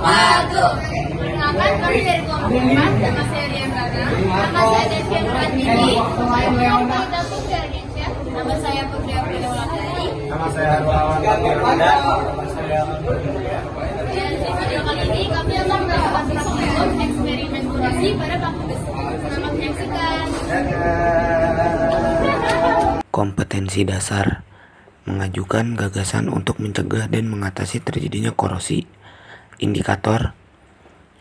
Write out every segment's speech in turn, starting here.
Maju. Perkenalkan kami dari kelompok 4, nama saya Rian Rana, nama saya Devian Pratidi, nama saya Putri Aprilia Wulandari, Nama saya Harwawan Firmanda. Nama saya dan di video kali ini kami akan melakukan praktikum eksperimen korosi pada paku besi. Selamat menyaksikan. Kompetensi dasar mengajukan gagasan untuk mencegah dan mengatasi terjadinya korosi. Indikator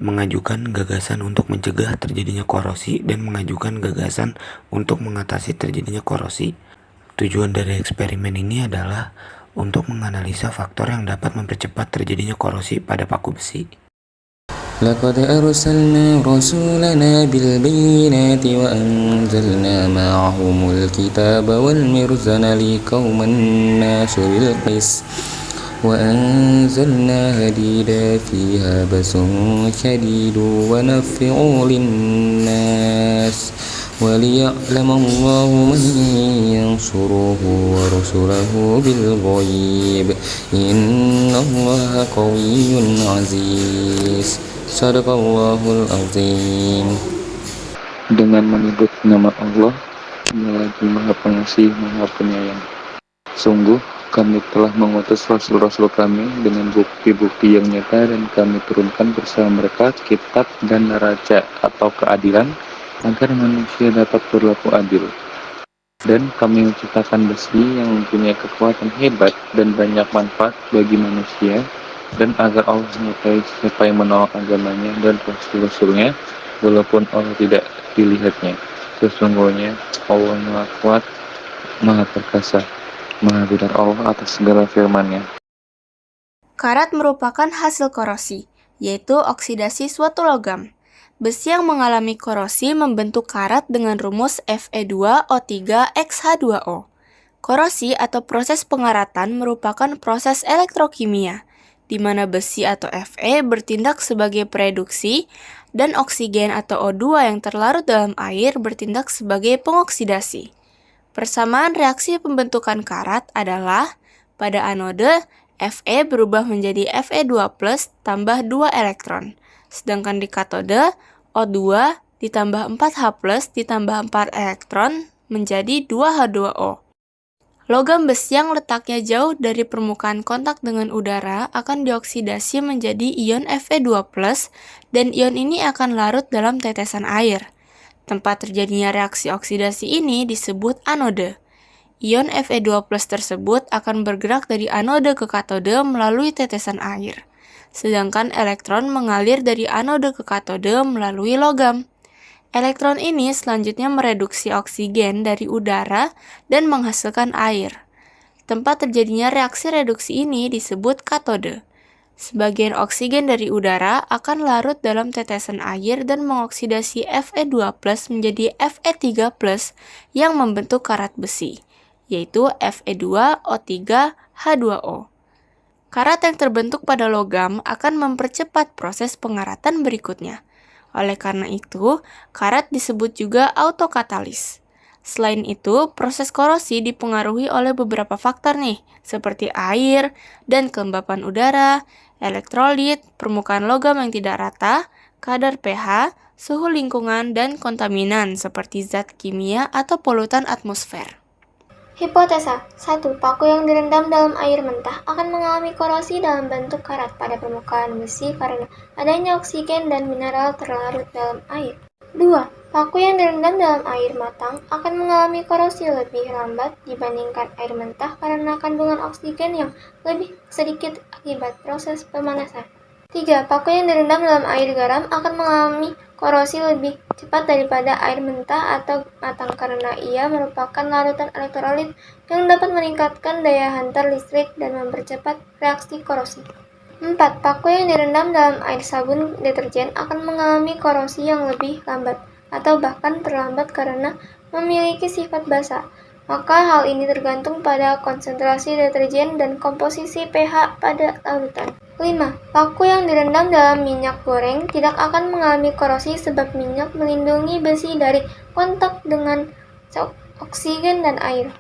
mengajukan gagasan untuk mencegah terjadinya korosi dan mengajukan gagasan untuk mengatasi terjadinya korosi. Tujuan dari eksperimen ini adalah untuk menganalisa faktor yang dapat mempercepat terjadinya korosi pada paku besi. لقد أرسلنا رسولنا بالبينات وأنزلنا معهم الكتاب والميزان ليقوم الناس بالقسط وأنزلنا حديدا فيها بأس شديد ونفع للناس وليعلم الله من ينصره ورسله بالغيب إن الله قوي عزيز. Sadaqallahul azim. Dengan menyebut nama Allah yang lagi Maha Pengasih, Maha Penyayang. Sungguh kami telah mengutus rasul-rasul kami dengan bukti-bukti yang nyata dan kami turunkan bersama mereka kitab dan neraca atau keadilan agar manusia dapat berlaku adil. Dan kami menciptakan besi yang mempunyai kekuatan hebat dan banyak manfaat bagi manusia, dan agar Allah mengetahui siapa yang menolak agamanya dan rasul-rasulnya walaupun Allah tidak dilihatnya. Sesungguhnya Allah Maha Kuat, Maha Perkasa, Maha Benar Allah atas segala firman-Nya. Karat merupakan hasil korosi, yaitu oksidasi suatu logam. Besi yang mengalami korosi membentuk karat dengan rumus Fe2O3XH2O. Korosi atau proses pengaratan merupakan proses elektrokimia, di mana besi atau Fe bertindak sebagai pereduksi dan oksigen atau O2 yang terlarut dalam air bertindak sebagai pengoksidasi. Persamaan reaksi pembentukan karat adalah pada anode Fe berubah menjadi Fe2+ tambah 2 elektron, sedangkan di katode O2 ditambah 4H+ ditambah 4 elektron menjadi 2H2O. Logam besi yang letaknya jauh dari permukaan kontak dengan udara akan dioksidasi menjadi ion Fe2+, dan ion ini akan larut dalam tetesan air. Tempat terjadinya reaksi oksidasi ini disebut anode. Ion Fe2+ tersebut akan bergerak dari anode ke katode melalui tetesan air, sedangkan elektron mengalir dari anode ke katode melalui logam. Elektron ini selanjutnya mereduksi oksigen dari udara dan menghasilkan air. Tempat terjadinya reaksi reduksi ini disebut katode. Sebagian oksigen dari udara akan larut dalam tetesan air dan mengoksidasi Fe2+ menjadi Fe3+ yang membentuk karat besi, yaitu Fe2O3H2O. Karat yang terbentuk pada logam akan mempercepat proses pengaratan berikutnya. Oleh karena itu, karat disebut juga autokatalis. Selain itu, proses korosi dipengaruhi oleh beberapa faktor nih, seperti air dan kelembapan udara, elektrolit, permukaan logam yang tidak rata, kadar pH, suhu lingkungan, dan kontaminan seperti zat kimia atau polutan atmosfer. Hipotesa 1. Paku yang direndam dalam air mentah akan mengalami korosi dalam bentuk karat pada permukaan besi karena adanya oksigen dan mineral terlarut dalam air. 2. Paku yang direndam dalam air matang akan mengalami korosi lebih lambat dibandingkan air mentah karena kandungan oksigen yang lebih sedikit akibat proses pemanasan. 3. Paku yang direndam dalam air garam akan mengalami korosi lebih cepat daripada air mentah atau matang karena ia merupakan larutan elektrolit yang dapat meningkatkan daya hantar listrik dan mempercepat reaksi korosi. 4. Paku yang direndam dalam air sabun deterjen akan mengalami korosi yang lebih lambat atau bahkan terlambat karena memiliki sifat basa. Maka hal ini tergantung pada konsentrasi deterjen dan komposisi pH pada larutan. 5. Paku yang direndam dalam minyak goreng tidak akan mengalami korosi sebab minyak melindungi besi dari kontak dengan oksigen dan air.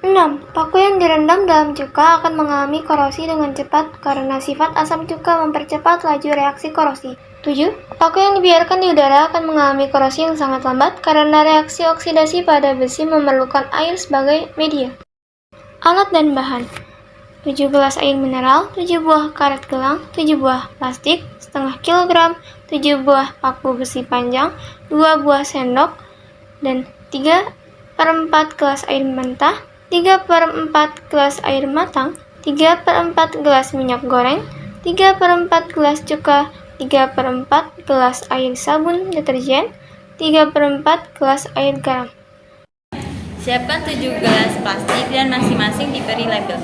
6. Paku yang direndam dalam cuka akan mengalami korosi dengan cepat karena sifat asam cuka mempercepat laju reaksi korosi. 7. Paku yang dibiarkan di udara akan mengalami korosi yang sangat lambat karena reaksi oksidasi pada besi memerlukan air sebagai media. Alat dan bahan: 7 gelas air mineral, 7 buah karet gelang, 7 buah plastik, setengah kilogram, 7 buah paku besi panjang, 2 buah sendok, dan 3/4 gelas air mentah, 3/4 gelas air matang, 3/4 gelas minyak goreng, 3/4 gelas cuka, 3/4 gelas air sabun deterjen, 3/4 gelas air garam. Siapkan 7 gelas plastik dan masing-masing diberi label.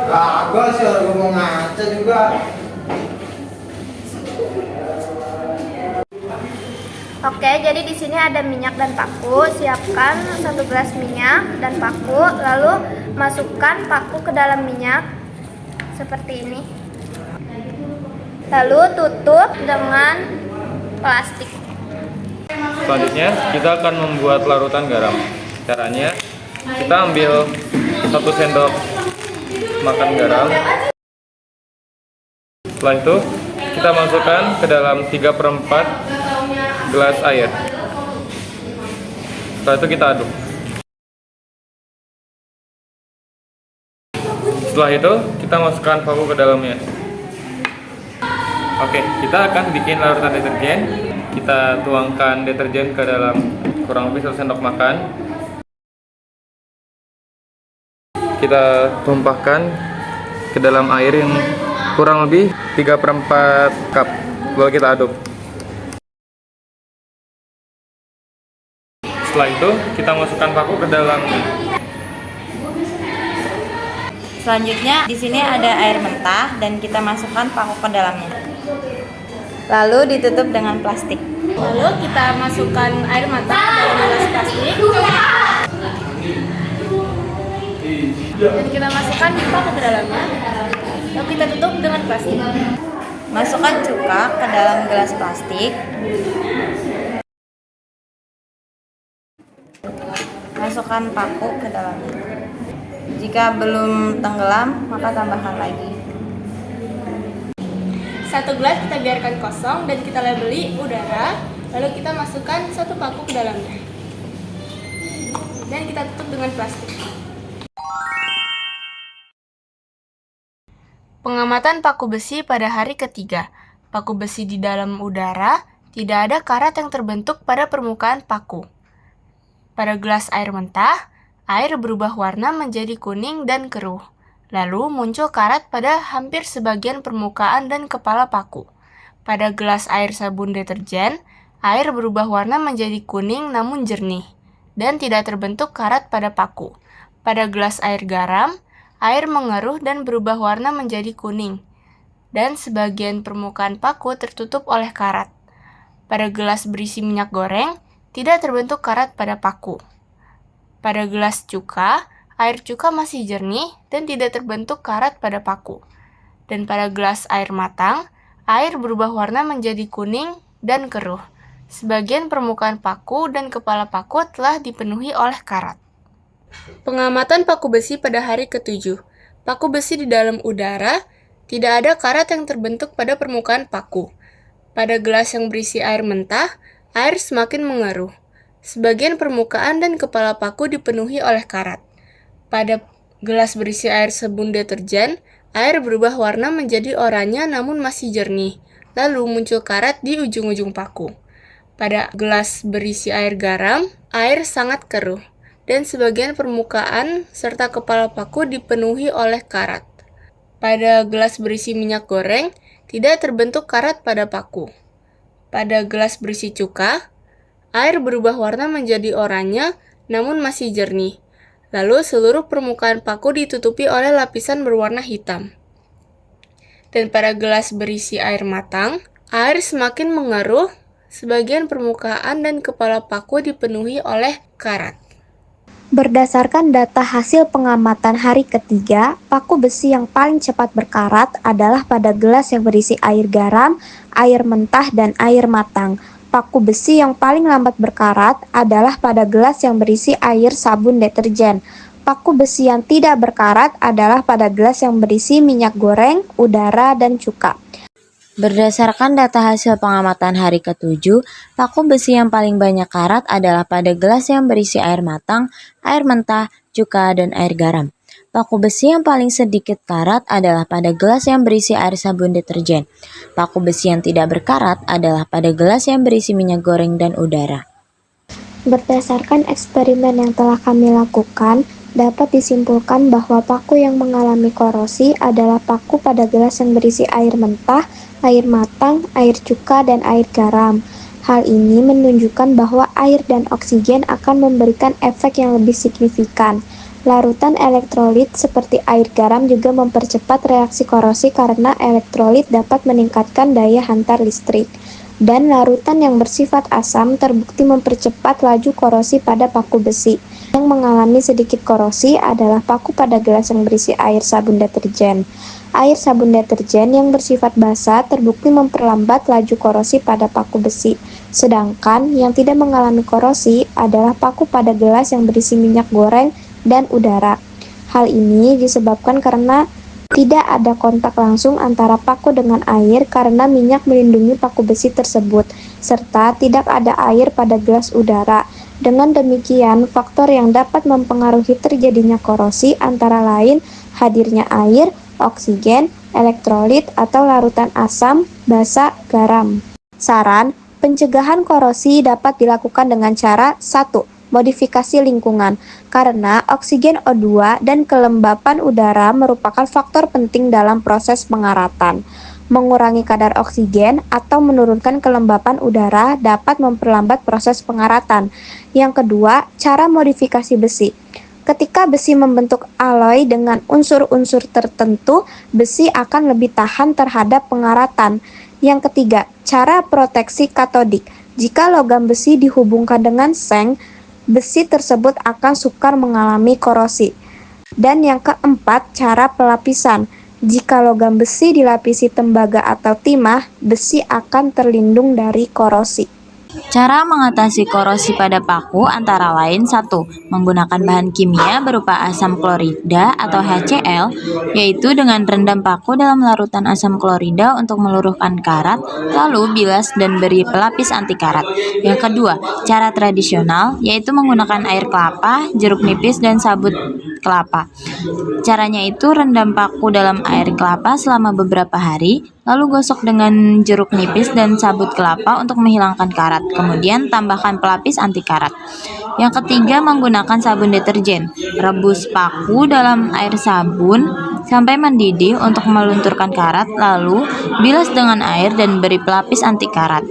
Kagak sih, orang mau ngaca juga. Oke, jadi di sini ada minyak dan paku. Siapkan 1 gelas minyak dan paku, lalu masukkan paku ke dalam minyak seperti ini. Lalu tutup dengan plastik. Selanjutnya kita akan membuat larutan garam. Caranya kita ambil 1 sendok makan garam. Setelah itu kita masukkan ke dalam 3/4 gelas air. Setelah itu kita aduk. Setelah itu kita masukkan paku ke dalamnya. Oke, kita akan bikin larutan deterjen. Kita tuangkan deterjen ke dalam kurang lebih 1 sendok makan. Kita tumpahkan ke dalam air yang kurang lebih 3/4 cup. Lalu kita aduk. Setelah itu kita masukkan paku ke dalamnya. Selanjutnya di sini ada air mentah dan kita masukkan paku ke dalamnya. Lalu ditutup dengan plastik. Lalu kita masukkan air matang dalam gelas plastik. Dan kita masukkan paku ke dalamnya. Lalu kita tutup dengan plastik. Masukkan cuka ke dalam gelas plastik. Masukkan paku ke dalamnya. Jika belum tenggelam, maka tambahkan lagi. 1 gelas kita biarkan kosong dan kita labeli udara. Lalu kita masukkan 1 paku ke dalamnya. Dan kita tutup dengan plastik. Pengamatan paku besi pada hari ketiga. Paku besi di dalam udara, tidak ada karat yang terbentuk pada permukaan paku. Pada gelas air mentah, air berubah warna menjadi kuning dan keruh. Lalu muncul karat pada hampir sebagian permukaan dan kepala paku. Pada gelas air sabun deterjen, air berubah warna menjadi kuning namun jernih, dan tidak terbentuk karat pada paku. Pada gelas air garam, air mengeruh dan berubah warna menjadi kuning, dan sebagian permukaan paku tertutup oleh karat. Pada gelas berisi minyak goreng, tidak terbentuk karat pada paku. Pada gelas cuka, air cuka masih jernih dan tidak terbentuk karat pada paku. Dan pada gelas air matang, air berubah warna menjadi kuning dan keruh. Sebagian permukaan paku dan kepala paku telah dipenuhi oleh karat. Pengamatan paku besi pada hari ke-7. Paku besi di dalam udara, tidak ada karat yang terbentuk pada permukaan paku. Pada gelas yang berisi air mentah, air semakin mengeruh. Sebagian permukaan dan kepala paku dipenuhi oleh karat. Pada gelas berisi air sabun deterjen, air berubah warna menjadi oranye namun masih jernih. Lalu muncul karat di ujung-ujung paku. Pada gelas berisi air garam, air sangat keruh, dan sebagian permukaan serta kepala paku dipenuhi oleh karat. Pada gelas berisi minyak goreng, tidak terbentuk karat pada paku. Pada gelas berisi cuka, air berubah warna menjadi oranye namun masih jernih. Lalu seluruh permukaan paku ditutupi oleh lapisan berwarna hitam. Dan pada gelas berisi air matang, air semakin mengeruh, sebagian permukaan dan kepala paku dipenuhi oleh karat. Berdasarkan data hasil pengamatan hari ketiga, paku besi yang paling cepat berkarat adalah pada gelas yang berisi air garam, air mentah, dan air matang. Paku besi yang paling lambat berkarat adalah pada gelas yang berisi air sabun deterjen. Paku besi yang tidak berkarat adalah pada gelas yang berisi minyak goreng, udara, dan cuka. Berdasarkan data hasil pengamatan hari ke-7, paku besi yang paling banyak karat adalah pada gelas yang berisi air matang, air mentah, cuka, dan air garam. Paku besi yang paling sedikit karat adalah pada gelas yang berisi air sabun deterjen. Paku besi yang tidak berkarat adalah pada gelas yang berisi minyak goreng dan udara. Berdasarkan eksperimen yang telah kami lakukan, dapat disimpulkan bahwa paku yang mengalami korosi adalah paku pada gelas yang berisi air mentah, air matang, air cuka, dan air garam. Hal ini menunjukkan bahwa air dan oksigen akan memberikan efek yang lebih signifikan. Larutan elektrolit seperti air garam juga mempercepat reaksi korosi karena elektrolit dapat meningkatkan daya hantar listrik. Dan larutan yang bersifat asam terbukti mempercepat laju korosi pada paku besi. Yang mengalami sedikit korosi adalah paku pada gelas yang berisi air sabun deterjen. Air sabun deterjen yang bersifat basa terbukti memperlambat laju korosi pada paku besi. Sedangkan yang tidak mengalami korosi adalah paku pada gelas yang berisi minyak goreng dan udara. Hal ini disebabkan karena tidak ada kontak langsung antara paku dengan air karena minyak melindungi paku besi tersebut, serta tidak ada air pada gelas udara. Dengan demikian, faktor yang dapat mempengaruhi terjadinya korosi antara lain hadirnya air, oksigen, elektrolit atau larutan asam, basa, garam. Saran, pencegahan korosi dapat dilakukan dengan cara 1. Modifikasi lingkungan, karena oksigen O2 dan kelembapan udara merupakan faktor penting dalam proses pengaratan. Mengurangi kadar oksigen atau menurunkan kelembapan udara dapat memperlambat proses pengaratan. Yang kedua, cara modifikasi besi. Ketika besi membentuk alloy dengan unsur-unsur tertentu, besi akan lebih tahan terhadap pengaratan. Yang ketiga, cara proteksi katodik. Jika logam besi dihubungkan dengan seng, besi tersebut akan sukar mengalami korosi. Dan yang keempat, cara pelapisan. Jika logam besi dilapisi tembaga atau timah, besi akan terlindung dari korosi. Cara mengatasi korosi pada paku antara lain 1. Menggunakan bahan kimia berupa asam klorida atau HCl, yaitu dengan rendam paku dalam larutan asam klorida untuk meluruhkan karat, lalu bilas dan beri pelapis anti karat. Yang kedua, cara tradisional, yaitu menggunakan air kelapa, jeruk nipis, dan sabut kelapa. Caranya itu rendam paku dalam air kelapa selama beberapa hari, lalu gosok dengan jeruk nipis dan sabut kelapa untuk menghilangkan karat. Kemudian tambahkan pelapis anti karat. Yang ketiga, menggunakan sabun deterjen. Rebus paku dalam air sabun sampai mendidih untuk melunturkan karat, lalu bilas dengan air dan beri pelapis anti karat.